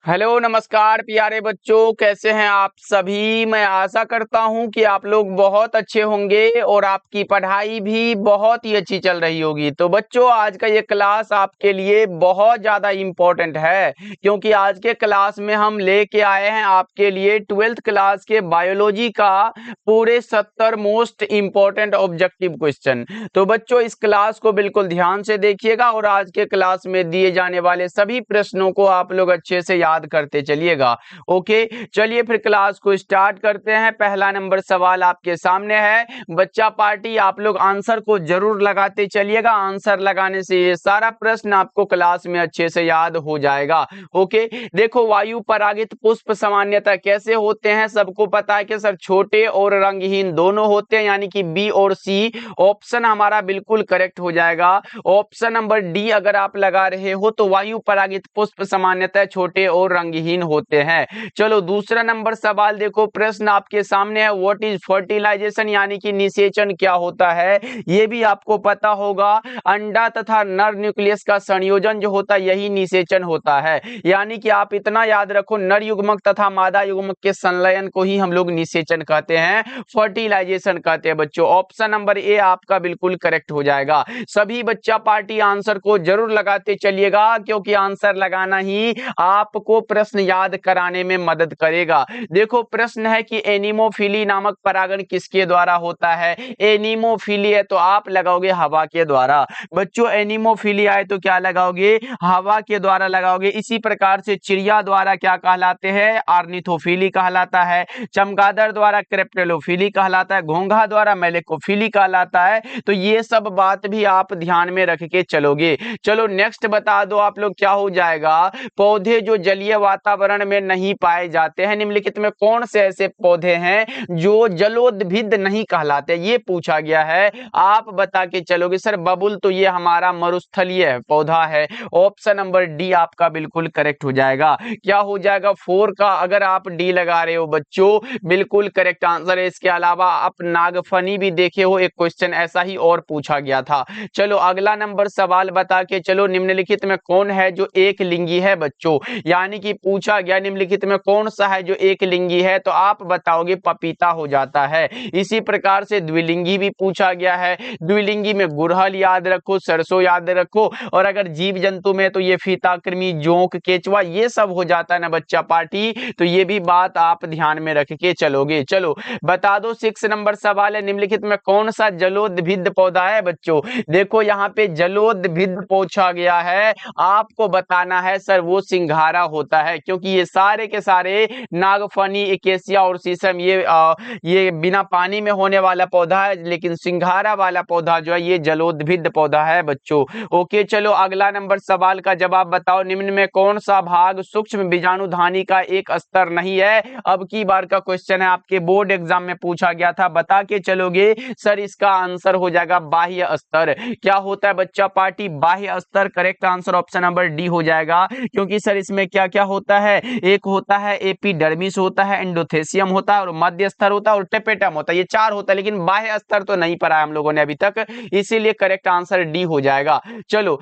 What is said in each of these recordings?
Hello नमस्कार प्यारे बच्चों, कैसे हैं आप सभी। मैं आशा करता हूं कि आप लोग बहुत अच्छे होंगे और आपकी पढ़ाई भी बहुत ही अच्छी चल रही होगी। तो बच्चों, आज का ये क्लास आपके लिए बहुत ज़्यादा इम्पोर्टेंट है, क्योंकि आज के क्लास में हम लेके आए हैं आपके लिए 12th क्लास के बायोलॉजी का पूरे 70 मोस्ट इम्पोर्टेंट ऑब्जेक्टिव क्वेश्चन। तो बच्चों, इस क्लास को बिल्कुल ध्यान से देखिएगा और आज के क्लास में दिए जाने वाले सभी प्रश्नों को आप लोग अच्छे से याद करते चलिएगा। ओके, चलिए फिर क्लास को स्टार्ट करते हैं। पहला नंबर सवाल आपके सामने है। बच्चा पार्टी, आप लोग आंसर को जरूर लगाते चलिएगा। आंसर लगाने से ये सारा प्रश्न आपको क्लास में अच्छे से याद हो जाएगा। ओके, देखो, वायु परागित पुष्प सामान्यतः कैसे होते हैं। सबको पता है कि सर छोटे और रंगहीन दोनों होते हैं, यानी कि बी और सी। ऑप्शन हमारा बिल्कुल करेक्ट हो जाएगा। ऑप्शन नंबर डी अगर आप लगा रहे हो तो वायु परागित पुष्प सामान्यतः छोटे और रंगहीन होते हैं। चलो दूसरा नंबर सवाल देखो, प्रश्न आपके सामने है। व्हाट इज फर्टिलाइजेशन, यानी कि निषेचन क्या होता है। ये भी आपको पता होगा। अंडा तथा नर न्यूक्लियस का संयोजन जो होता है यही निषेचन होता है। यानी कि आप इतना याद रखो, नर युग्मक तथा मादा युग्मक के संलयन को ही हम लोग निषेचन कहते हैं, फर्टिलाइजेशन कहते हैं बच्चों। ऑप्शन नंबर ए आपका बिल्कुल करेक्ट हो जाएगा। सभी बच्चा पार्टी आंसर को जरूर लगाते चलिएगा, क्योंकि आंसर लगाना ही आपको प्रश्न याद कराने में मदद करेगा। देखो, प्रश्न है कि एनीमोफिली नामक परागण किसके द्वारा होता है। एनीमोफिली है तो आप लगाओगे हवा के द्वारा। बच्चों, एनीमोफिली आए तो क्या लगाओगे, हवा के द्वारा लगाओगे। इसी प्रकार से चिड़िया द्वारा क्या कहलाते हैं, ऑर्निथोफिली कहलाता है। चमगादड़ द्वारा क्रेप्टेलोफिली कहलाता है। घोंघा द्वारा मेलेकोफिली कहलाता है। तो ये सब बात भी आप ध्यान में रख के चलोगे। चलो नेक्स्ट बता दो आप लोग, क्या हो जाएगा। पौधे जो जलीय वातावरण में नहीं पाए जाते हैं, निम्नलिखित में कौन से ऐसे पौधे हैं जो जलोद्भिद नहीं कहलाते, ये पूछा गया है। आप बता के चलोगे सर बबुल तो ये हमारा मरुस्थलीय पौधा है। ऑप्शन नंबर डी आपका बिल्कुल करेक्ट हो जाएगा। क्या हो जाएगा, 4 का अगर आप डी लगा रहे हो बच्चों, बिल्कुल करेक्ट आंसर है। इसके अलावा आप नागफनी भी देखे हो, एक क्वेश्चन ऐसा ही और पूछा गया था। चलो अगला नंबर सवाल बता के चलो, निम्नलिखित में कौन है जो एक लिंगी है बच्चों। यानी कि पूछा गया निम्नलिखित में कौन सा है जो एक लिंगी है, तो आप बताओगे पपीता हो जाता है। इसी प्रकार से द्विलिंगी भी पूछा गया है। द्विलिंगी में गुड़हल याद रखो, सरसों याद रखो, और अगर जीव जंतु में तो ये फीताकृमि, जोंक, केचुआ, ये सब हो जाता है ना बच्चा पार्टी। तो ये भी बात आप ध्यान में रख के चलोगे। चलो बता दो, 6 नंबर सवाल है। निम्नलिखित में कौन सा जलोद्भिद पौधा है बच्चों। देखो यहाँ पे जलोद्भिद पूछा गया है, आपको बताना है सर वो सिंघारा होता है, क्योंकि ये सारे के सारे नागफनी, एकेसिया और शीशम ये बिना पानी में होने वाला पौधा है, लेकिन सिंघारा वाला पौधा जो है ये जलोद्भिद पौधा है बच्चों। ओके, चलो अगला नंबर सवाल का जवाब बताओ। निम्न में कौन सा भाग सूक्ष्म बीजाणुधानी का एक स्तर नहीं है। अब की बार का क्वेश्चन है, आपके बोर्ड एग्जाम में पूछा गया था, बता के चलोगे सर इसका आंसर हो जाएगा बाह्य स्तर। क्या होता है बच्चा पार्टी, बाह्य स्तर। Correct answer option number D हो जाएगा, क्योंकि सर इसमें क्या क्या होता है, एक होता है एपिडर्मिस होता है, एंडोथेसियम होता है, और मध्य स्तर होता है, और टेपेटम होता है। ये 4 होता है, लेकिन बाह्य स्तर तो नहीं पढ़ा हम लोगों ने अभी तक, इसीलिए करेक्ट आंसर डी हो जाएगा। चलो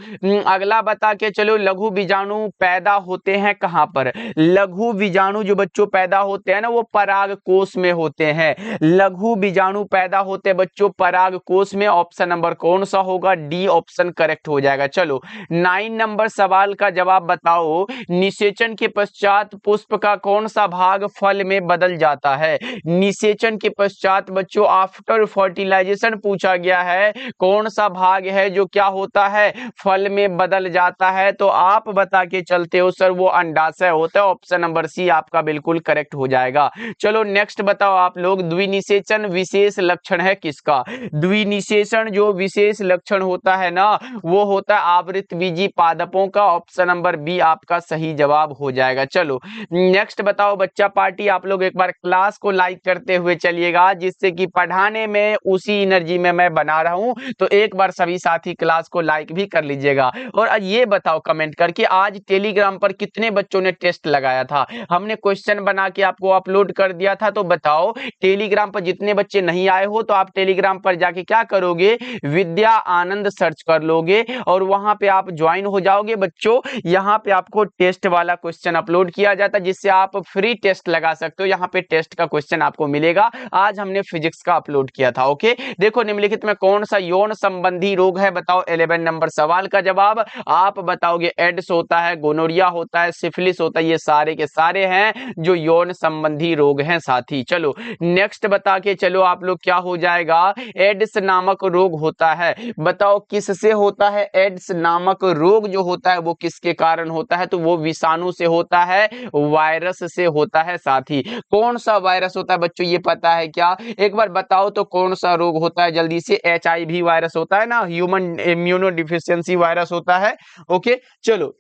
अगला बता के चलो, लघु बीजाणु पैदा होते हैं कहां पर। लघु बीजाणु जो बच्चों पैदा होते हैं ना, वो परागकोश में होते हैं। लघु बीजाणु पैदा होते हैं बच्चों परागकोश में। ऑप्शन नंबर कौन सा होगा, डी ऑप्शन करेक्ट हो जाएगा। चलो 9 नंबर सवाल का जवाब बताओ। निषेचन के पश्चात पुष्प का कौन सा भाग फल में बदल जाता है। निषेचन के पश्चात बच्चों आफ्टर फर्टिलाइजेशन पूछा गया है, कौन सा भाग है जो क्या होता है, फल में बदल जाता है। तो आप बता के चलते हो सर वो अंडाशय होता है। ऑप्शन नंबर सी आपका बिल्कुल करेक्ट हो जाएगा। चलो नेक्स्ट बताओ आप लोग, द्विनिषेचन विशेष लक्षण है किसका। द्विनिषेचन जो विशेष लक्षण होता है ना, वो होता है आवृत बीजी पादपों का। ऑप्शन नंबर बी आपका सही जवाब हो जाएगा। चलो नेक्स्ट बताओ बच्चा पार्टी, आप लोग एक बार क्लास को लाइक करते हुए चलिएगा, जिससे कि पढ़ाने में उसी एनर्जी में मैं बना रहा हूं। तो एक बार सभी साथी क्लास को लाइक भी कर लीजिएगा। और ये बताओ कमेंट करके, आज टेलीग्राम पर कितने बच्चों ने टेस्ट लगाया था। हमने क्वेश्चन बना के आपको अपलोड कर दिया था, तो बताओ टेलीग्राम पर जितने बच्चे नहीं आए हो तो आप टेलीग्राम पर जाके क्या करोगे, विद्या आनंद सर्च कर लोगे और वहां पे आप ज्वाइन हो जाओगे बच्चों। यहाँ पे आपको टेस्ट वाला वाला क्वेश्चन अपलोड किया जाता है, जिससे आप फ्री टेस्ट लगा सकते हो। यहाँ पे टेस्ट का क्वेश्चन आपको मिलेगा। आज हमने फिजिक्स का अपलोड किया था। ओके, देखो निम्नलिखित में कौन सा यौन संबंधी रोग है, बताओ। 11 नंबर सवाल का जवाब आप बताओगे। एड्स होता है, गोनोरिया होता है, सिफिलिस होता है, ये सारे के सारे हैं जो यौन संबंधी रोग हैं साथी। चलो नेक्स्ट बता के चलो आप लोग, क्या हो जाएगा। एड्स नामक रोग होता है, बताओ किससे होता है। एड्स नामक रोग जो होता है वो किसके कारण होता है, तो वो विषाणु से होता है, वायरस से होता है साथी। कौन सा वायरस होता है बच्चों, ये पता है क्या? एक बार बताओ तो कौन सा रोग होता है जल्दी से। HIV वायरस होता है ना, ह्यूमन इम्यूनो डिफिशियंसी वायरस होता है। ओके चलो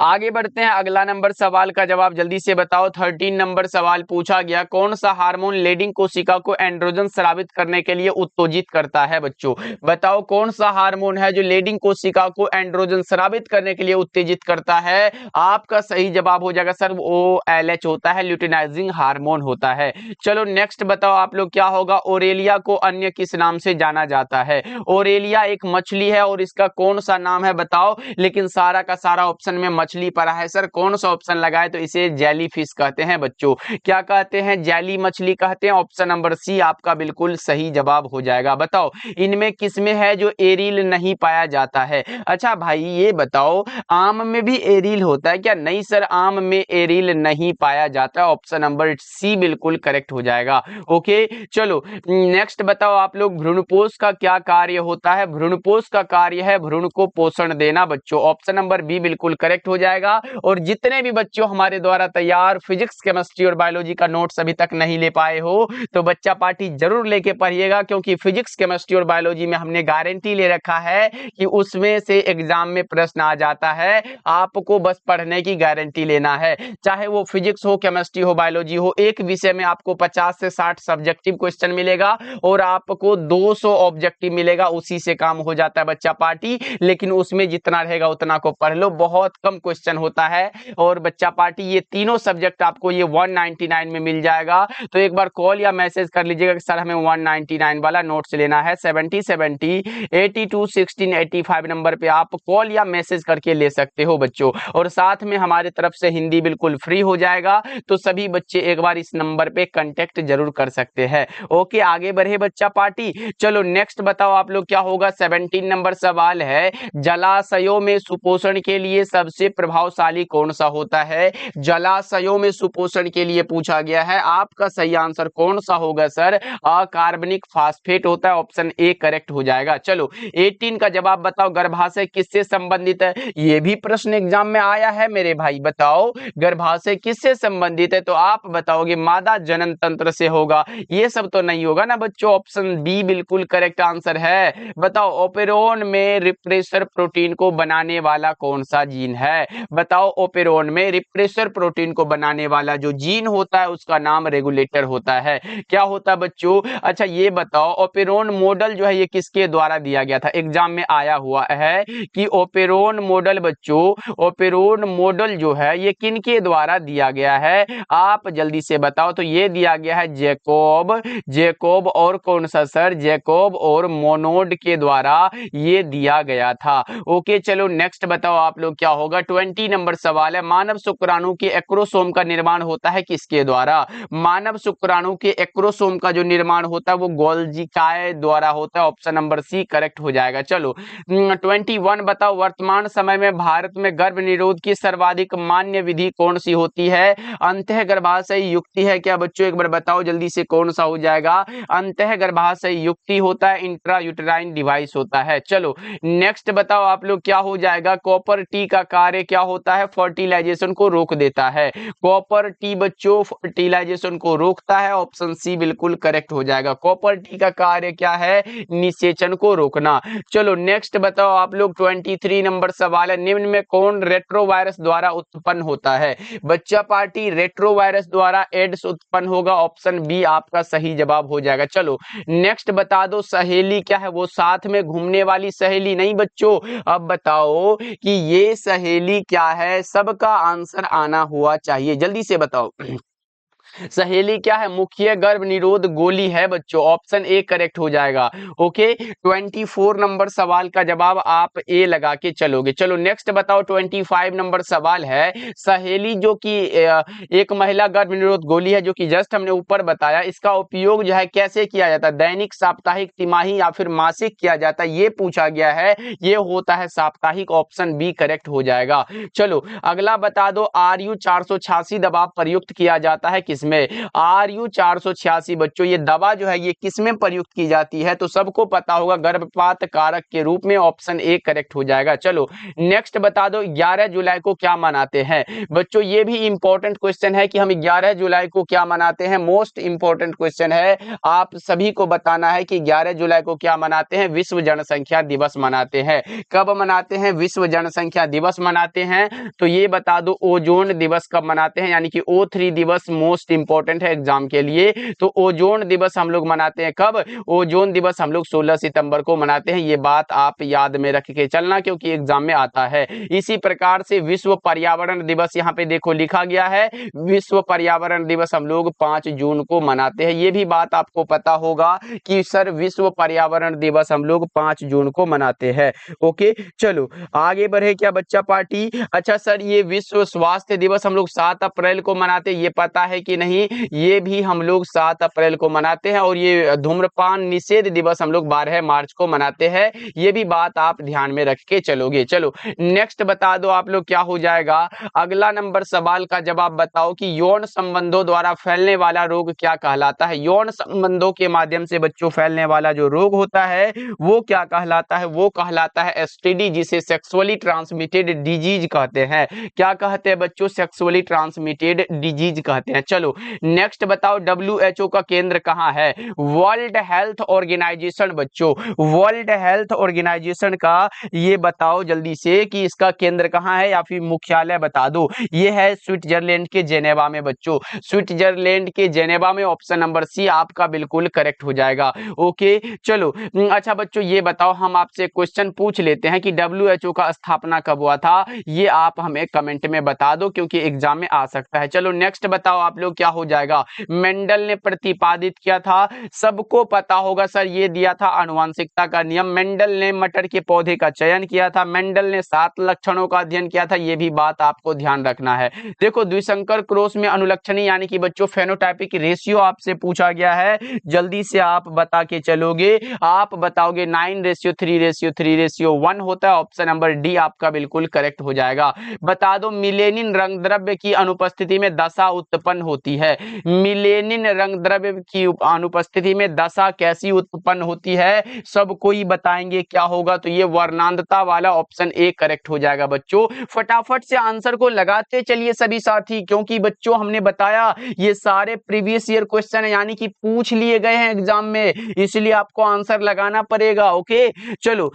आगे बढ़ते हैं। अगला नंबर सवाल का जवाब जल्दी से बताओ। 13 नंबर सवाल पूछा गया, कौन सा हार्मोन लेडिंग कोशिका को एंड्रोजन स्रावित करने के लिए उत्तेजित करता है बच्चों। बताओ कौन सा हार्मोन है जो लेडिंग कोशिका को एंड्रोजन स्रावित करने के लिए उत्तेजित करता है। आपका सही जवाब हो जाएगा सर OLH होता है, ल्यूटिनाइजिंग हार्मोन होता है। चलो नेक्स्ट बताओ आप लोग, क्या होगा। ओरेलिया को अन्य किस नाम से जाना जाता है। ओरेलिया एक मछली है और इसका कौन सा नाम है बताओ। लेकिन सारा का सारा ऑप्शन में मछली पड़ा है सर, कौन सा ऑप्शन लगाए, तो इसे जेली फिश कहते हैं बच्चों। क्या कहते हैं, जेली मछली कहते हैं। ऑप्शन नंबर सी आपका बिल्कुल सही जवाब हो जाएगा। बताओ इनमें किसमें है जो एरिल नहीं पाया जाता है। अच्छा भाई ये बताओ, आम में भी एरिल होता है क्या? नहीं सर, आम में एरिल नहीं पाया जाता। ऑप्शन नंबर सी बिल्कुल करेक्ट हो जाएगा। ओके चलो नेक्स्ट बताओ आप लोग, भ्रूणपोष का क्या कार्य होता है। भ्रूणपोष का कार्य है भ्रूण को पोषण देना बच्चों। ऑप्शन नंबर बी बिल्कुल करेक्ट हो जाएगा। और जितने भी बच्चों हमारे द्वारा तैयार फिजिक्स, केमिस्ट्री और बायोलॉजी का नोट्स अभी तक नहीं ले पाए हो, तो बच्चा पार्टी जरूर लेके पढ़िएगा, क्योंकि फिजिक्स, केमिस्ट्री और बायोलॉजी में हमने गारंटी ले रखा है कि उसमें से एग्जाम में प्रश्न आ जाता है। आपको बस पढ़ने की गारंटी लेना है, चाहे वो फिजिक्स हो, केमिस्ट्री हो, बायोलॉजी हो। एक विषय में आपको 50 से 60 सब्जेक्टिव क्वेश्चन मिलेगा और आपको 200 ऑब्जेक्टिव मिलेगा। उसी से काम हो जाता है बच्चा पार्टी। लेकिन उसमें जितना रहेगा उतना को पढ़ लो, बहुत कम क्वेश्चन होता है। और बच्चा पार्टी ये तीनों सब्जेक्ट आपको ये 199 में मिल जाएगा। तो एक बार कॉल या मैसेज कर लीजिएगा कि सर हमें 199 वाला नोट्स लेना है। 70 82 16 85 नंबर पे आप कॉल या मैसेज करके ले सकते हो बच्चों। और साथ में हमारे तरफ से हिंदी बिल्कुल फ्री हो जाएगा, तो सभी बच्चे एक बार इस नंबर पे कांटेक्ट जरूर कर सकते हैं। ओके आगे बढ़े बच्चा पार्टी। चलो नेक्स्ट बताओ आप लोग, क्या होगा। 17 नंबर सवाल है, जलाशयों में सुपोषण के लिए सबसे प्रभावशाली कौन सा होता है। जलाशयों में सुपोषण के लिए पूछा गया है। आपका सही आंसर कौन सा होगा सर। अकार्बनिक फास्फेट होता है। ऑप्शन ए करेक्ट हो जाएगा। चलो 18 का जवाब बताओ, गर्भाशय किससे संबंधित है। ये भी प्रश्न एग्जाम में आया है मेरे भाई। बताओ गर्भाशय किससे संबंधित है, तो आप बताओगे मादा जनन तंत्र से होगा। ये सब तो नहीं होगा ना बच्चों। ऑप्शन बी बिल्कुल करेक्ट आंसर है। बताओ ओपेरोन में रिप्रेसर प्रोटीन को बनाने वाला कौन सा जीन है। बताओ ओपेरोन में रिप्रेसर प्रोटीन को बनाने वाला जो जीन होता है उसका नाम रेगुलेटर होता है। क्या होता है बच्चों। अच्छा ये बताओ, ओपेरोन मॉडल जो है ये किसके द्वारा दिया गया था। एग्जाम में आया हुआ है कि ओपेरोन मॉडल बच्चों, ओपेरोन मॉडल जो है ये किनके द्वारा दिया गया है। आप जल्दी से बताओ। तो ये दिया गया है जैकोब और कौन सा सर, जैकोब और मोनोड के द्वारा ये दिया गया था। ओके चलो नेक्स्ट बताओ आप लोग, क्या होगा। 20 नंबर सवाल है, मानव शुक्राणु के एक्रोसोम का निर्माण होता है किसके द्वारा। मानव शुक्राणु के एक्रोसोम का जो निर्माण होता है वो गोल्जिकाय द्वारा होता है। ऑप्शन नंबर सी करेक्ट हो जाएगा। चलो 21 बताओ, वर्तमान समय में भारत में गर्भ निरोध की सर्वाधिक मान्य विधि कौन सी होती है। अंतः गर्भाशय युक्ति है क्या बच्चों, एक बार बताओ जल्दी से कौन सा हो जाएगा। अंतः गर्भाशय युक्ति होता है, इंट्रा यूटेराइन डिवाइस होता है। चलो नेक्स्ट बताओ आप लोग, क्या हो जाएगा। कॉपर टी का कार्य क्या होता है, फर्टिलाइजेशन को रोक देता है। कॉपर टी बच्चों फर्टिलाइजेशन को रोकता है। ऑप्शन सी बिल्कुल करेक्ट हो जाएगा। कॉपर टी का कार्य क्या है, निषेचन को रोकना। चलो नेक्स्ट बताओ आप लोग, 23 नंबर सवाल है, निम्न में कौन रेट्रोवायरस द्वारा उत्पन्न होता है। बच्चा पार्टी रेट्रोवायरस द्वारा एड्स उत्पन्न होगा। ऑप्शन बी आपका सही जवाब हो जाएगा। चलो नेक्स्ट बता दो, सहेली क्या है, वो साथ में घूमने वाली सहेली नहीं बच्चों। अब बताओ कि ये सहेली क्या है, सबका आंसर आना हुआ चाहिए, जल्दी से बताओ। सहेली क्या है? मुख्य गर्भ निरोध गोली है बच्चों, ऑप्शन ए करेक्ट हो जाएगा। ओके, 24 नंबर सवाल का जवाब आप ए लगा के चलोगे। चलो नेक्स्ट बताओ, 25 नंबर सवाल है, सहेली जो कि एक महिला गर्भ निरोध गोली है, जो कि जस्ट हमने ऊपर बताया, इसका उपयोग जो है कैसे किया जाता है? दैनिक, साप्ताहिक, तिमाही या फिर मासिक किया जाता है, ये पूछा गया है। ये होता है साप्ताहिक, ऑप्शन बी करेक्ट हो जाएगा। चलो अगला बता दो, RU 486 दवा प्रयुक्त किया जाता है किसमें? RU 486 बच्चों ये दवा जो है ये किसमें प्रयुक्त की जाती है? तो सबको पता होगा, गर्भपात कारक के रूप में, ऑप्शन ए करेक्ट हो जाएगा। चलो नेक्स्ट बता दो, 11 जुलाई को क्या मनाते हैं? बच्चों ये भी इंपॉर्टेंट क्वेश्चन है कि हम 11 जुलाई को क्या मनाते हैं, मोस्ट इंपॉर्टेंट क्वेश्चन है। आप सभी को बताना है कि 11 जुलाई को क्या मनाते हैं? विश्व जनसंख्या दिवस मनाते हैं। कब मनाते हैं? विश्व जनसंख्या दिवस मनाते हैं। तो ये बता दो, ओजोन दिवस कब मनाते हैं? यानी कि O3 दिवस मोस्ट इंपॉर्टेंट है एग्जाम के लिए। तो ओजोन दिवस हम लोग मनाते हैं कब? ओजोन दिवस हम लोग 16 सितंबर को मनाते हैं। ये बात आप याद में रख के चलना, क्योंकि एग्जाम में आता है। इसी प्रकार से विश्व पर्यावरण दिवस यहाँ पे देखो लिखा गया है, विश्व पर्यावरण दिवस हम लोग 5 जून को मनाते हैं। ये भी बात आपको पता होगा कि सर विश्व पर्यावरण दिवस हम लोग 5 जून को मनाते हैं। ओके, चलो आगे बढ़े क्या बच्चा पार्टी? अच्छा सर, ये विश्व स्वास्थ्य दिवस हम लोग 7 अप्रैल को मनाते हैं, ये पता है कि नहीं? ये भी हम लोग 7 अप्रैल को मनाते हैं। और ये धूम्रपान निषेध दिवस हम लोग 12 मार्च को मनाते हैं। ये भी बात आप ध्यान में रख के चलोगे। चलो नेक्स्ट बता दो आप लोग, क्या हो जाएगा? अगला नंबर सवाल का जवाब बताओ कि यौन संबंधों द्वारा फैलने वाला रोग क्या कहलाता है? यौन संबंधों के माध्यम से बच्चों फैलने वाला जो रोग होता है वो क्या कहलाता है? वो कहलाता है STD, जिसे सेक्सुअली ट्रांसमिटेड डिजीज कहते हैं। क्या कहते हैं बच्चों? सेक्सुअली ट्रांसमिटेड डिजीज कहते हैं। चलो नेक्स्ट बताओ, WHO का केंद्र कहाँ है? वर्ल्ड हेल्थ ऑर्गेनाइजेशन बच्चों, वर्ल्ड हेल्थ ऑर्गेनाइजेशन का ये बताओ जल्दी से कि इसका केंद्र कहाँ है या फिर मुख्यालय बता दो। ये है स्विट्जरलैंड के जेनेवा में बच्चों, स्विट्जरलैंड के जेनेवा में, ऑप्शन नंबर सी आपका बिल्कुल करेक्ट हो जाएगा। ओके चलो अच्छा बच्चों, ये बताओ, हम आपसे क्वेश्चन पूछ लेते हैं कि WHO का स्थापना कब हुआ था? ये आप हमें कमेंट में बता दो, क्योंकि एग्जाम में आ सकता है। चलो नेक्स्ट बताओ आप लोग, क्या हो जाएगा? मेंडल ने प्रतिपादित किया था, सबको पता होगा सर, ये दिया था आनुवंशिकता का नियम। मेंडल ने मटर के पौधे का चयन किया था, मेंडल ने 7 लक्षणों का अध्ययन किया था। ये भी बात आपको ध्यान रखना है। देखो द्विसंकर क्रॉस में अनुलक्षणी यानी कि बच्चों फेनोटाइपिक रेशियो आपसे पूछा गया है, जल्दी से आप बता के चलोगे। आप बताओगे 9:3:3:1 होता है, ऑप्शन नंबर डी आपका बिल्कुल करेक्ट हो जाएगा। बता दो, मिलेनिन रंग द्रव्य की अनुपस्थिति में दशा उत्पन्न होती है। मिलेनिन रंग द्रव्य की अनुपस्थिति में दशा कैसी उत्पन्न होती है? सब कोई बताएंगे क्या होगा? तो ये वर्णांधता वाला, ऑप्शन ए करेक्ट हो जाएगा बच्चों। फटाफट से आंसर को लगाते चलिए सभी साथी, क्योंकि बच्चों हमने बताया ये सारे प्रीवियस ईयर क्वेश्चन है, यानी कि पूछ लिए गए हैं एग्जाम में, इसलिए आपको आंसर लगाना पड़ेगा। ओके चलो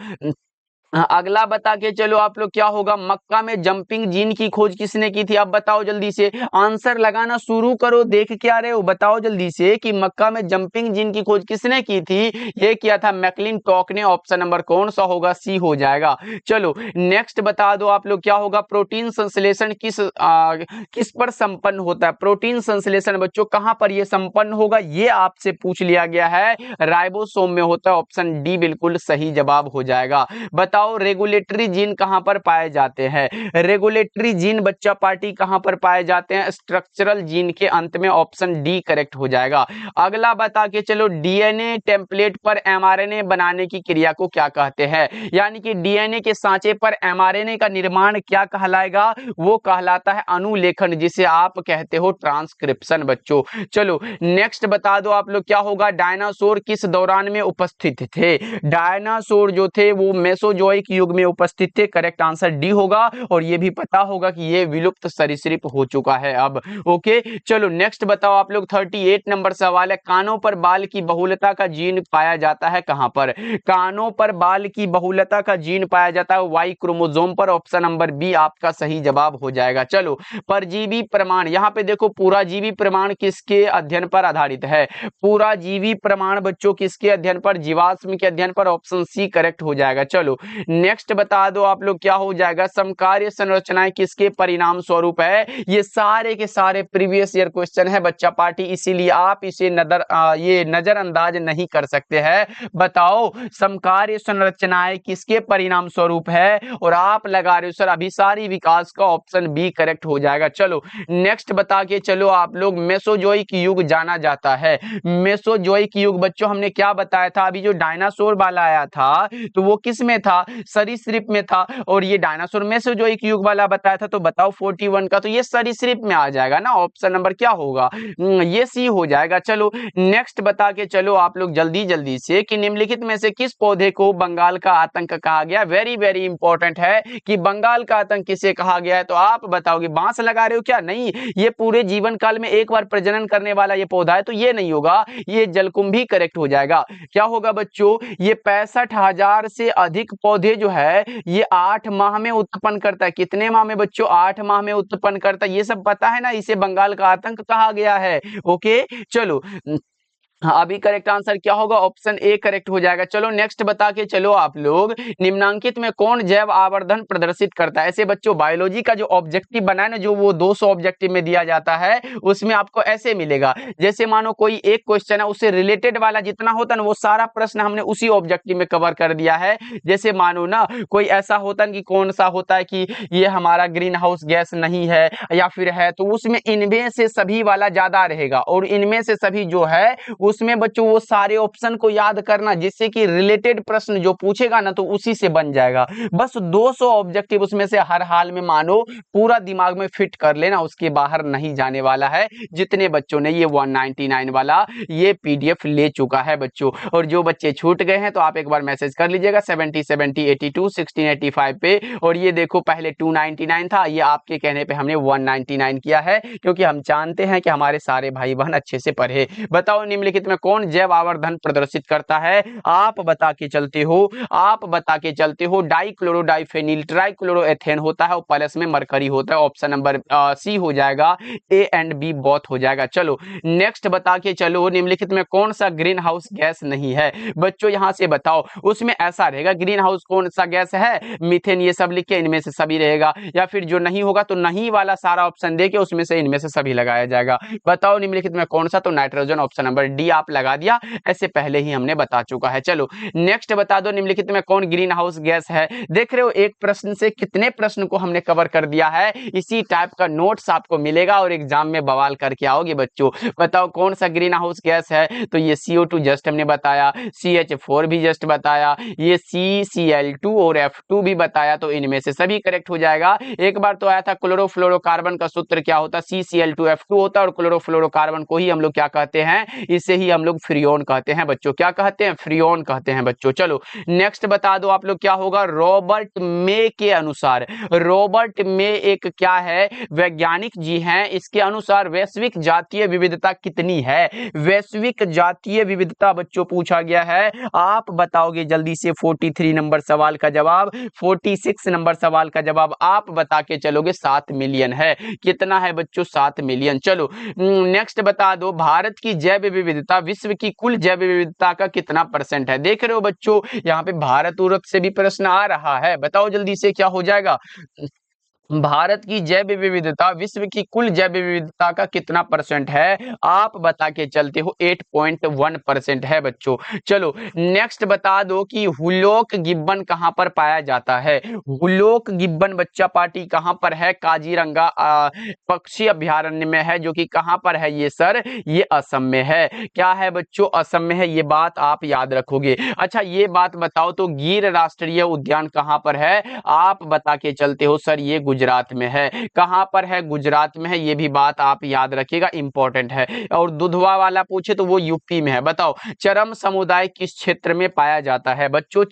अगला बता के चलो आप लोग, क्या होगा? मक्का में जंपिंग जीन की खोज किसने की थी? अब बताओ जल्दी से, आंसर लगाना शुरू करो, देख क्या रहे हो? बताओ जल्दी से कि मक्का में जंपिंग जीन की खोज किसने की थी? ये किया था मैक्लिंटॉक ने। ऑप्शन नंबर कौन सा होगा? सी हो जाएगा। चलो नेक्स्ट बता दो आप लोग, क्या होगा? प्रोटीन संश्लेषण किस पर संपन्न होता है? प्रोटीन संश्लेषण बच्चों कहां पर ये संपन्न होगा? ये आपसे पूछ लिया गया है, राइबोसोम में होता है, ऑप्शन डी बिल्कुल सही जवाब हो जाएगा। बताओ रेगुलेटरी जीन कहां पर पाए जाते हैं? रेगुलेटरी जीन बच्चा पार्टी कहां पर पाए जाते हैं? स्ट्रक्चरल जीन के अंत में, ऑप्शन डी करेक्ट हो जाएगा। अगला बता के चलो, डीएनए टेम्पलेट पर एमआरएनए बनाने की क्रिया को क्या कहते हैं? यानी कि डीएनए के सांचे पर एमआरएनए का निर्माण क्या कहलाएगा? वो कहलाता है अनुलेखन, जिसे आप कहते हो ट्रांसक्रिप्शन बच्चों। चलो नेक्स्ट बता दो आप लोग, क्या होगा? डायनासोर किस दौरान में उपस्थित थे? डायनासोर जो थे वो मेसोजोइक युग में उपस्थित थे, करेक्ट आंसर डी होगा। और ये भी पता होगा कि ये विलुप्त सरीसृप हो चुका है अब। ओके चलो नेक्स्ट बताओ आप लोग, 38 नंबर सवाल है, कानों पर बाल की बहुलता का जीन पाया जाता है कहां पर? कानों पर बाल की बहुलता का जीन पाया जाता है वाई क्रोमोसोम पर, ऑप्शन नंबर बी आपका सही जवाब हो जाएगा। चलो परजीवी प्रमाण, यहाँ पे देखो पूराजीवी प्रमाण किसके अध्ययन पर आधारित है? पूराजीवी प्रमाण बच्चों किसके अध्ययन पर? जीवाश्म के अध्ययन पर, ऑप्शन सी करेक्ट हो जाएगा। चलो नेक्स्ट बता दो आप लोग क्या हो जाएगा, समकार्य संरचनाएं किसके परिणाम स्वरूप है। ये सारे के सारे प्रीवियस ईयर क्वेश्चन है बच्चा पार्टी, इसीलिए आप इसे ये नजरअंदाज नहीं कर सकते हैं। बताओ समकार्य संरचनाएं किसके परिणाम स्वरूप है, और आप लगा रहे हो सर अभिसारी विकास का, ऑप्शन बी करेक्ट हो जाएगा। चलो नेक्स्ट बता के चलो आप लोग, मेसोजोइक युग जाना जाता है। मेसोजोइक युग बच्चों हमने क्या बताया था, अभी जो डायनासोर वाला आया था तो वो किस में था, सरीसृप में था, और ये डायनासोर मेसोजोइक युग वाला बताया था, तो बताओ 41 का, तो ये सरीसृप में आ जाएगा ना, ऑप्शन नंबर क्या होगा, ये सी हो जाएगा। चलो नेक्स्ट बता के चलो आप लोग जल्दी जल्दी से, कि निम्नलिखित में से किस पौधे को बंगाल का आतंक कहा गया। वेरी वेरी इंपॉर्टेंट है कि बंगाल का आतंक किसे कहा गया है, तो आप बताओगे बांस लगा रहे हो क्या, नहीं, ये पूरे जीवन काल में एक बार प्रजनन करने वाला ये पौधा है, तो ये नहीं होगा, ये जलकुंभी करेक्ट हो जाएगा। क्या होगा बच्चों, ये 65,000 से अधिक पौधे जो है ये 8 माह में उत्पन्न करता है। कितने माह में बच्चों, 8 माह में उत्पन्न करता है, ये सब पता है ना, इसे बंगाल का आतंक कहा गया है। ओके चलो, हाँ अभी करेक्ट आंसर क्या होगा, ऑप्शन ए करेक्ट हो जाएगा। चलो नेक्स्ट बता के चलो आप लोग, निम्नांकित में कौन जैव आवर्धन प्रदर्शित करता है। ऐसे बच्चों बायोलॉजी का जो ऑब्जेक्टिव बना है ना, जो वो 200 ऑब्जेक्टिव में दिया जाता है, उसमें आपको ऐसे मिलेगा, जैसे मानो कोई एक क्वेश्चन है, उससे रिलेटेड वाला जितना होता है ना, वो सारा प्रश्न हमने उसी ऑब्जेक्टिव में कवर कर दिया है। जैसे मानो ना कोई ऐसा होता है कि कौन सा होता है कि ये हमारा ग्रीन हाउस गैस नहीं है या फिर है, तो उसमें इनमें से सभी वाला ज्यादा रहेगा, और इनमें से सभी जो है उसमें बच्चों वो सारे ऑप्शन को याद करना, जिससे कि रिलेटेड प्रश्न जो पूछेगा ना तो उसी से बन जाएगा। बस 200 ऑब्जेक्टिव उसमें से हर हाल में मानो पूरा दिमाग में फिट कर लेना, उसके बाहर नहीं जाने वाला है। जितने बच्चों ने ये 199 वाला ये पीडीएफ ले चुका है बच्चों, और जो बच्चे छूट गए हैं तो आप एक बार मैसेज कर लीजिएगा 70 70 82 1685 पे। और ये देखो पहले 299 था, ये आपके कहने पे हमने 199 किया है, क्योंकि हम जानते हैं कि हमारे सारे भाई बहन अच्छे से पढ़े। बताओ निम्नलिखित में कौन जैव आवर्धन प्रदर्शित करता है, आप बता के चलते हो, आप बता के चलते हो। डाइक्लोरोडाइफेनिल ट्राइक्लोरोएथेन होता है और प्लस में मरकरी होता है, ऑप्शन नंबर सी हो जाएगा, ए एंड बी बोथ हो जाएगा। चलो नेक्स्ट बता के चलो, निम्नलिखित में कौन सा ग्रीन हाउस गैस नहीं है। बच्चों यहां से बताओ, उसमें ऐसा रहेगा ग्रीन हाउस कौन सा गैस है, मीथेन, ये सब लिख के इनमें से सभी रहेगा, या फिर जो नहीं होगा तो नहीं वाला सारा ऑप्शन दे के उसमें से इनमें से सभी लगाया जाएगा। बताओ निम्नलिखित में कौन सा, तो नाइट्रोजन, ऑप्शन नंबर डी आप लगा दिया, ऐसे पहले ही हमने बता चुका है। चलो नेक्स्ट बता दो, निम्नलिखित में कौन ग्रीन हाउस गैस है। देख रहे हो एक प्रश्न से कितने प्रश्न को हमने कवर कर दिया है। इसी टाइप का नोट्स आपको मिलेगा और एग्जाम में बवाल करके आओगे बच्चों। बताओ कौन सा ग्रीन हाउस गैस है, तो ये CO2 जस्ट हमने बताया, CH4 भी जस्ट बताया, ये CCl2 और F2 भी बताया, तो इनमें से सभी करेक्ट हो जाएगा। एक बार तो आया था क्लोरोफ्लोरोकार्बन का सूत्र क्या होता, CCl2F2 होता है, और क्लोरोफ्लोरोकार्बन को ही हम लोग क्या कहते हैं, इसे ही हम लोग फ्रियोन कहते हैं बच्चों। क्या कहते हैं, फ्रियोन कहते हैं बच्चों। चलो नेक्स्ट बता दो आप लोग क्या होगा, रॉबर्ट मे के अनुसार, रॉबर्ट मे एक क्या है, वैज्ञानिक जी हैं, इसके अनुसार वैश्विक जातीय विविधता कितनी है। वैश्विक जातीय विविधता बच्चों पूछा गया है, आप बताओगे जल्दी से 43 नंबर सवाल का जवाब, 46 नंबर सवाल का जवाब आप बता के चलोगे, 7 मिलियन है। कितना है बच्चों, 7 मिलियन। चलो नेक्स्ट बता दो, भारत की जैव विविधता विश्व की कुल जैव विविधता का कितना % है। देख रहे हो बच्चों यहाँ पे भारत यूरोप से भी प्रश्न आ रहा है, बताओ जल्दी से क्या हो जाएगा, भारत की जैव विविधता विश्व की कुल जैव विविधता का कितना % है, आप बता के चलते हो 8.1% है बच्चों। चलो नेक्स्ट बता दो कि हुलोक गिब्बन कहां पर पाया जाता है। हुलोक गिब्बन बच्चा पार्टी कहां पर है, काजीरंगा पक्षी अभ्यारण्य में है, जो कि कहां पर है ये सर, ये असम में है। क्या है बच्चों, असम में है, ये बात आप याद रखोगे। अच्छा ये बात बताओ तो गिर राष्ट्रीय उद्यान कहां पर है, आप बता के चलते हो सर ये गुजरात में है। कहां पर है, गुजरात में है, ये भी बात आप याद रखिएगा, इंपॉर्टेंट है। और दुधवा वाला पूछे तो वो यूपी में है। बताओ चरम समुदाय किस क्षेत्र में पाया जाता है। बच्चों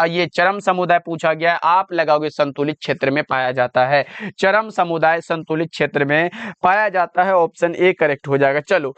ये चरम समुदाय पूछा गया है, आप लगाओगे संतुलित क्षेत्र में पाया जाता है। चरम समुदाय संतुलित क्षेत्र में पाया जाता है, ऑप्शन ए करेक्ट हो जाएगा। चलो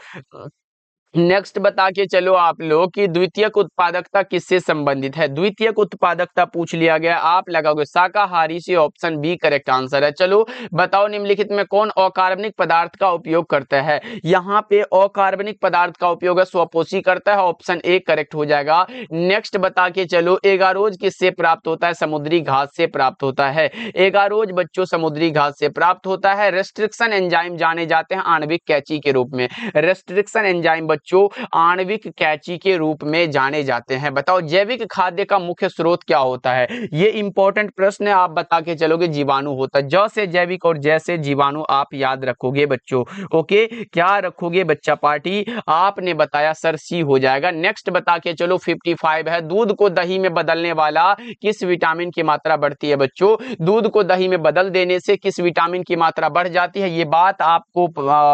नेक्स्ट बता के चलो आप लोग कि द्वितीयक उत्पादकता किससे संबंधित है। द्वितीयक उत्पादकता पूछ लिया गया, आप लगाओगे शाकाहारी से, ऑप्शन बी करेक्ट आंसर है। चलो बताओ निम्नलिखित में कौन अकार्बनिक पदार्थ का उपयोग करता है। यहाँ पे अकार्बनिक पदार्थ का उपयोग स्वपोषी करता है, ऑप्शन ए करेक्ट हो जाएगा। नेक्स्ट बता के चलो एगारोज किससे प्राप्त होता है। समुद्री घास से प्राप्त होता है। एगारोज बच्चों समुद्री घास से प्राप्त होता है। रेस्ट्रिक्शन एंजाइम जाने जाते हैं आणविक कैंची के रूप में। रेस्ट्रिक्शन एंजाइम बच्चों आणविक कैंची के रूप में जाने जाते हैं। बताओ जैविक खाद्य का मुख्य स्रोत क्या होता है। ये इंपॉर्टेंट प्रश्न है, आप बता के चलोगे जीवाणु होता है। ज से जैविक और जैसे जीवाणु आप याद रखोगे बच्चों। ओके, क्या रखोगे बच्चा पार्टी, आपने बताया सर सी हो जाएगा। नेक्स्ट बता के चलो 55 है, दूध को दही में बदलने वाला किस विटामिन की मात्रा बढ़ती है। बच्चों दूध को दही में बदल देने से किस विटामिन की मात्रा बढ़ जाती है, ये बात आपको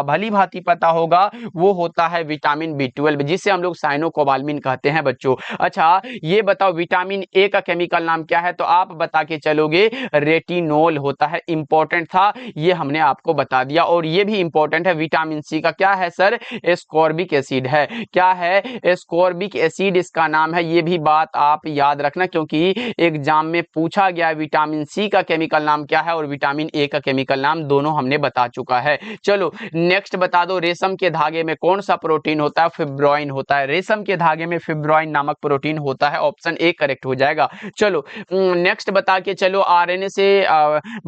भली भांति पता होगा। वो होता है विटामिन B12, जिसे हम लोग साइनोकोबाल्मिन कहते हैं बच्चों। अच्छा ये बताओ विटामिन ए का केमिकल नाम क्या है, तो आप बता के चलोगे रेटिनोल होता है। इंपॉर्टेंट था, ये हमने आपको बता दिया। और ये भी इंपॉर्टेंट है, विटामिन सी का क्या है सर, एस्कॉर्बिक एसिड है। क्या है, एस्कॉर्बिक एसिड इसका नाम है। ये भी बात आप याद रखना, क्योंकि एग्जाम में पूछा गया विटामिन सी का केमिकल नाम क्या है और विटामिन ए का केमिकल नाम, दोनों हमने बता चुका है। चलो नेक्स्ट बता दो रेशम के धागे में कौन सा प्रोटीन होता है। फिब्रोइन होता है। रेशम के धागे में फिब्रोइन नामक प्रोटीन होता है, ऑप्शन ए करेक्ट हो जाएगा। चलो नेक्स्ट बता के चलो आरएनए से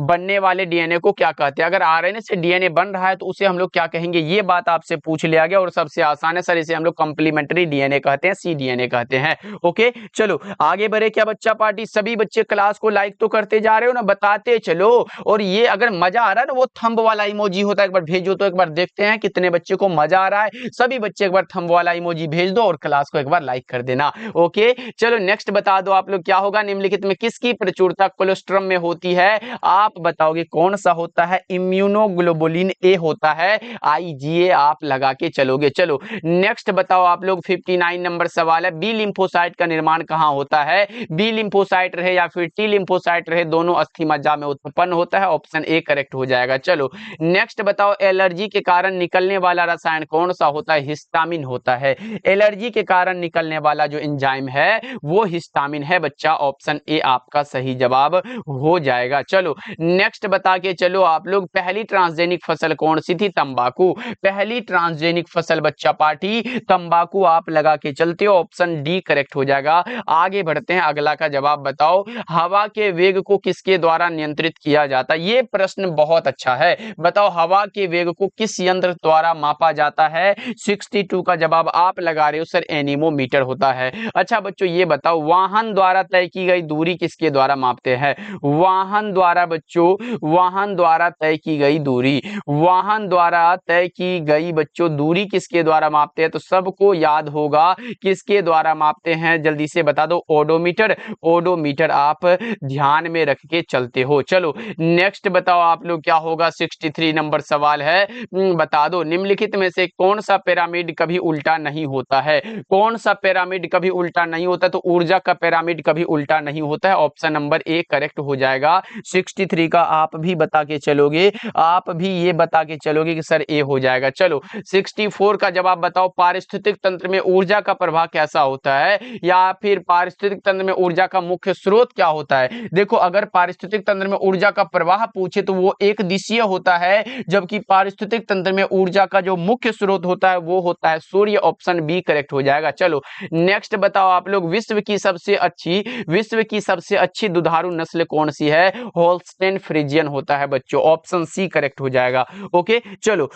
बनने वाले डीएनए को क्या कहते हैं। अगर आरएनए से डीएनए बन रहा है तो उसे हम लोग क्या कहेंगे, ये बात आपसे पूछ लिया गया और सबसे आसान है सर, इसे हम लोग कंप्लीमेंट्री डीएनए कहते हैं, सी डीएनए कहते हैं। ओके चलो आगे बढ़े क्या बच्चा पार्टी। सभी बच्चे क्लास को लाइक तो करते जा रहे हो ना, बताते चलो। और ये अगर मजा आ रहा है ना, वो थंब वाला इमोजी होता है, एक बार भेजो तो एक बार देखते हैं कितने बच्चे को मजा आ रहा है। सभी बच्चे एक बार थंब वाला इमोजी भेज दो और क्लास को एक बार लाइक कर देना। ओके चलो नेक्स्ट बता दो आप लोग क्या होगा, निम्नलिखित में किसकी प्रचुरता कोलेस्ट्रम में होती है। आप बताओगे कौन सा होता है, इम्यूनोग्लोबुलिन ए होता है, आईजीए आप लगा के चलोगे। चलो नेक्स्ट बताओ आप लोग 59 नंबर सवाल है, बी लिम्फोसाइट का निर्माण कहां होता है। बी लिम्फोसाइट रहे या फिर टी लिम्फोसाइट रहे, दोनों अस्थि मज्जा में उत्पन्न होता है, ऑप्शन ए करेक्ट हो जाएगा। चलो नेक्स्ट बताओ एलर्जी के कारण निकलने वाला रसायन कौन सा होता है। हिस्टामिन होता है। एलर्जी के कारण निकलने वाला जो एंजाइम है वो हिस्टामिन है बच्चा, ऑप्शन ए आपका सही जवाब हो जाएगा। चलो नेक्स्ट बता के चलो आप लोग पहली ट्रांसजेनिक फसल कौन सी थी। तंबाकू। पहली ट्रांसजेनिक फसल बच्चा पार्टी तंबाकू आप लगा के चलते हो, ऑप्शन डी करेक्ट हो जाएगा। आगे बढ़ते हैं, अगला का जवाब बताओ हवा के वेग को किसके द्वारा नियंत्रित किया जाता है। ये प्रश्न बहुत अच्छा है, बताओ हवा के वेग को किस यंत्र द्वारा मापा जाता है। 62 का जवाब आप लगा रहे हो सर, एनीमोमीटर होता है। अच्छा बच्चों ये बताओ वाहन द्वारा तय की गई दूरी किसके द्वारा मापते हैं। वाहन द्वारा बच्चों, वाहन द्वारा तय की गई दूरी, वाहन द्वारा तय की गई बच्चों दूरी किसके द्वारा मापते हैं, तो सबको याद होगा किसके द्वारा मापते हैं, जल्दी से बता दो। ओडोमीटर। ओडोमीटर आप ध्यान में रख के चलते हो। चलो नेक्स्ट बताओ आप लोग क्या होगा, 63 नंबर सवाल है, बता दो निम्नलिखित में से कौन सा पिरामिड कभी उल्टा नहीं होता है। कौन सा पिरामिड कभी उल्टा नहीं होता, तो ऊर्जा का पिरामिड कभी उल्टा नहीं होता है, ऑप्शन नंबर ए करेक्ट हो जाएगा। 63 का आप भी बता के चलोगे, आप भी ये बता के चलोगे कि सर ए हो जाएगा। चलो 64 का जवाब बताओ पारिस्थितिक तंत्र में ऊर्जा का प्रवाह कैसा होता है, या फिर पारिस्थितिक तंत्र में ऊर्जा का मुख्य स्रोत क्या होता है। देखो अगर पारिस्थितिक तंत्र में ऊर्जा का प्रवाह पूछे तो वो एक दिशीय होता है, जबकि पारिस्थितिक तंत्र में ऊर्जा का जो मुख्य स्रोत होता है वो होता है सूर्य, ऑप्शन बी करेक्ट हो जाएगा। चलो नेक्स्ट बताओ आप लोग विश्व की सबसे अच्छी दुधारू नस्ल कौन सी है। होल्स्टेन फ्रिजियन होता है बच्चों, ऑप्शन सी करेक्ट हो जाएगा। ओके चलो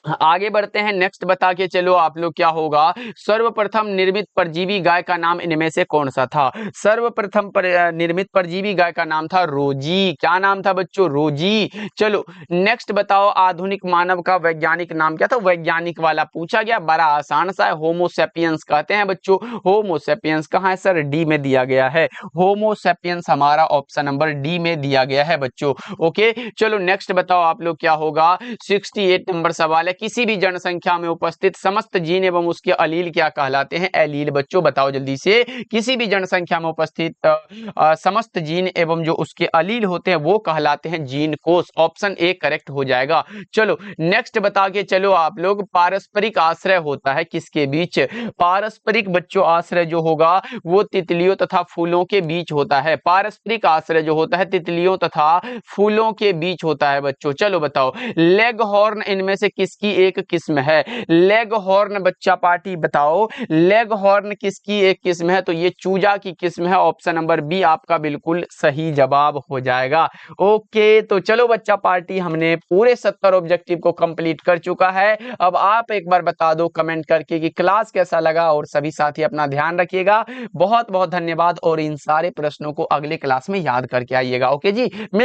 आगे बढ़ते हैं, नेक्स्ट बता के चलो आप लोग क्या होगा, सर्वप्रथम निर्मित परजीवी गाय का नाम इनमें से कौन सा था। सर्वप्रथम निर्मित परजीवी गाय का नाम था रोजी। क्या नाम था बच्चों, रोजी। चलो नेक्स्ट बताओ आधुनिक मानव का वैज्ञानिक नाम क्या था। वैज्ञानिक वाला पूछा गया, बड़ा आसान सा है, होमोसेपियंस कहते हैं बच्चों। होमोसेपियंस कहाँ है सर, डी में दिया गया है। होमोसेपियंस हमारा ऑप्शन नंबर डी में दिया गया है बच्चों। ओके चलो नेक्स्ट बताओ आप लोग क्या होगा, 68 नंबर सवाल है, किसी भी जनसंख्या में उपस्थित समस्त जीन एवं उसके अलील क्या कहलाते हैं? एलील। बच्चों बताओ जल्दी से, किसी भी जनसंख्या में उपस्थित समस्त जीन एवं जो उसके अलील होते हैं वो कहलाते हैं जीन कोष। ऑप्शन ए करेक्ट हो जाएगा। चलो नेक्स्ट बता के चलो आप लोग, पारस्परिक आश्रय होता है किसके बीच? पारस्परिक बच्चों आश्रय जो होगा वो तितलियों तथा फूलों के बीच होता है। पारस्परिक आश्रय जो होता है तितलियों तथा फूलों के बीच होता है बच्चों। चलो बताओ, लेग हॉर्न इनमें से किसकी एक किस्म है? लेग हॉर्न बच्चा पार्टी बताओ, लेग हॉर्न किसकी एक किस्म है? तो ये चूजा की किस्म है। ऑप्शन नंबर बी आपका बिल्कुल सही जवाब हो जाएगा। ओके, तो चलो बच्चा पार्टी, हमने पूरे 70 ऑब्जेक्टिव को कंप्लीट कर चुका है। अब आप एक बार बता दो कमेंट करके कि क्लास कैसा लगा, और सभी साथी अपना ध्यान रखिएगा। बहुत बहुत धन्यवाद, और इन सारे प्रश्नों को अगले क्लास में याद करके आइएगा। ओके जी, मिल